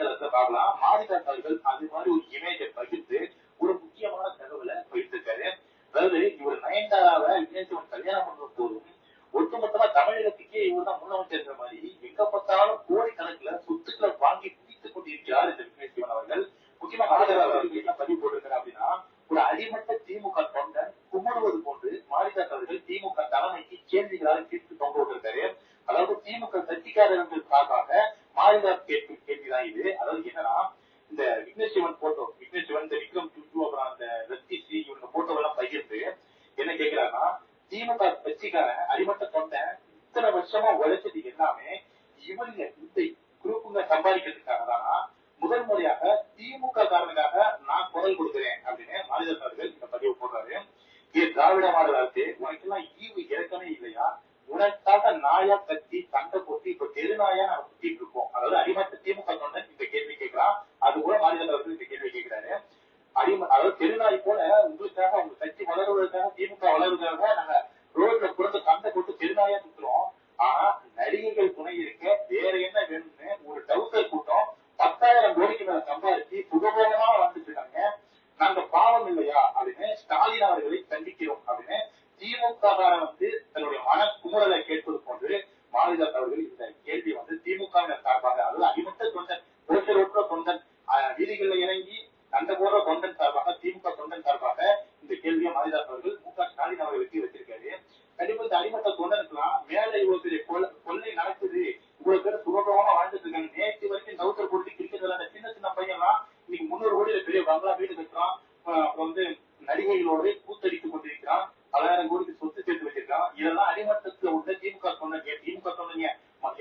இணையதளத்தை பார்க்கலாம். மாரிதாஸ் அவர்கள் அது மாதிரி ஒரு இமேஜை பகிர்ந்து ஒரு முக்கியமான தகவலை பகிர்ந்திருக்காரு. அதாவது இவர் நயன்தாராவை விக்னேஷ் சிவன் கல்யாணம் பண்ற போதும் ஒட்டுமொத்தமா தமிழகத்துக்கே இவர் தான் முதலமைச்சர் மாதிரி எங்க பார்த்தாலும் கோடிக்கணக்குல சொத்துக்களை வாங்கி குவித்துக் கொண்டிருக்கிறார் இந்த விக்னேஷ் சிவன் அவர்கள். முக்கியமா மாரிதாஸ் அவர்கள் என்ன பதிவு போட்டிருக்காரு அப்படின்னா, ஒரு அடிமட்ட திமுக தொண்டன் கும்பிடுவது போன்று மாரிதாஸ் அவர்கள் திமுக தலைமைக்கு கேள்விகளால் கேட்டு தொங்க விட்டிருக்காரு. அதாவது திமுக கட்சிக்காரர்கள் சார்பாக மாரிதாஸ் கேட்கும் கேள்விதான் இது. அதாவது என்னன்னா, இந்த விக்னேஷ் சிவன் போட்டோ, விக்னேஷ் சிவன், இந்த விக்ரம் டூ, அப்புறம் அந்த ரத்திஸ்ரீ இவங்க போட்டோ எல்லாம் பகிர்ந்து என்ன கேட்கிறாங்கன்னா, திமுக கட்சிக்காரன் அடிமட்ட தொண்டன் இத்தனை வருஷமா உழைச்சது எல்லாமே இவங்க இந்த குரூப்புங்க சம்பாதிக்கிறதுக்காக தானா, முதல் முறையாக திமுக காரனுக்காக நான் குரல் கொடுக்கிறேன் அப்படின்னு மாரிதாஸ் அவர்கள் இந்த பதிவு போடுறாரு. இது திராவிட மாடல் அரசு, உனக்கெல்லாம் ஈவு இறக்கமே இல்லையா? உனக்காக நாயா கத்தி சண்டை போட்டு இப்ப தெருநாயா நாங்க சுத்திட்டு இருக்கோம். அதாவது அடிமட்ட திமுக தொண்டன் இந்த கேள்வி கேட்கிறான். அது கூட மாரிதாஸ் அவர்கள் இந்த கேள்வி கேட்கிறாரு. அதாவது தெருநாய் போல உங்களுக்காக உங்க கட்சி வளருவதற்காக, திமுக வளருவதற்காக நாங்க ரோட்ல புறந்து சண்டை போட்டு தெருநாயா சுத்துறோம். ஆனா நடிகைகள் துணை இருக்க வேற என்ன வேணும்னு ஒரு டவுசர் கூட்டம் 10,000 கோடிக்கு மேல சம்பாதிச்சு சுகபோகமா வந்துட்டு இருக்காங்க. நாங்க பாவம் இல்லையா அப்படின்னு ஸ்டாலின் அவர்களை கண்டிக்கிறோம் அப்படின்னு திமுக தன்னுடைய மன குமுறலை கேட்பது போன்று மாரிதாஸ் அவர்கள் இந்த கேள்வி திமுகவினர் சார்பாக, அதாவது அடிமட்ட தொண்டன், ஓட்ட தொண்டன், வீதிகளில் இறங்கி சண்டை போடுற தொண்டன் சார்பாக, திமுக தொண்டன் சார்பாக இந்த கேள்வியை மாரிதாஸ் அவர்கள் மு.க. ஸ்டாலின் அவர்களுக்கு வச்சிருக்காரு. கண்டிப்பா இந்த அடிமட்ட தொண்டனுக்குலாம் மேல இவ்வளவு பெரிய கொள்ளை நடக்குது, இவ்வளவு பேர் சுகபோகமா வாழ்ந்துட்டு இருக்காங்க. நேற்று வரைக்கும் டவுசர் போட்டு கிரிக்கெட் விளையாட சின்ன சின்ன பையன்லாம் இன்னைக்கு 300 கோடியில பெரிய பங்களா வீடு கட்டுறான். அப்புறம் நடிகைகளோடு கூத்தடித்துக் கொண்டிருக்கிறான். 10,000 கோடிக்கு சொத்து சேர்த்து வச்சிருக்கான். இதெல்லாம் அடிமட்டத்துல உள்ள திமுக சொன்னீங்க. திமுக சொன்னீங்க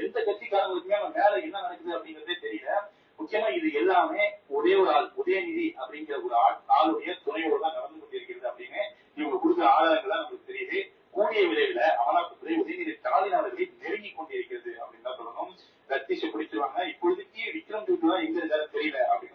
எந்த கட்சிக்காரங்களுக்குமே மேல என்ன நடக்குது அப்படிங்கறதே தெரியல. முக்கியமா இது எல்லாமே ஒரே ஒரு ஆள், உதயநிதி அப்படிங்கிற ஒரு ஆளுடைய துணையோடு தான் நடந்து கொண்டிருக்கிறது அப்படின்னு இவங்க கொடுக்குற ஆதாரங்கள் நமக்கு தெரியுது. கூடிய விரைவில் அமலாக்கத்துறை உதயநிதி ஸ்டாலின் அவர்களை நெருங்கி கொண்டிருக்கிறது அப்படின்னு தான் சொல்லணும். ரத்தீஷை பிடிச்சிருவாங்க. இப்பொழுதைக்கு விக்ரம் டூ தான் எங்க இருக்காரு தெரியல அப்படின்னு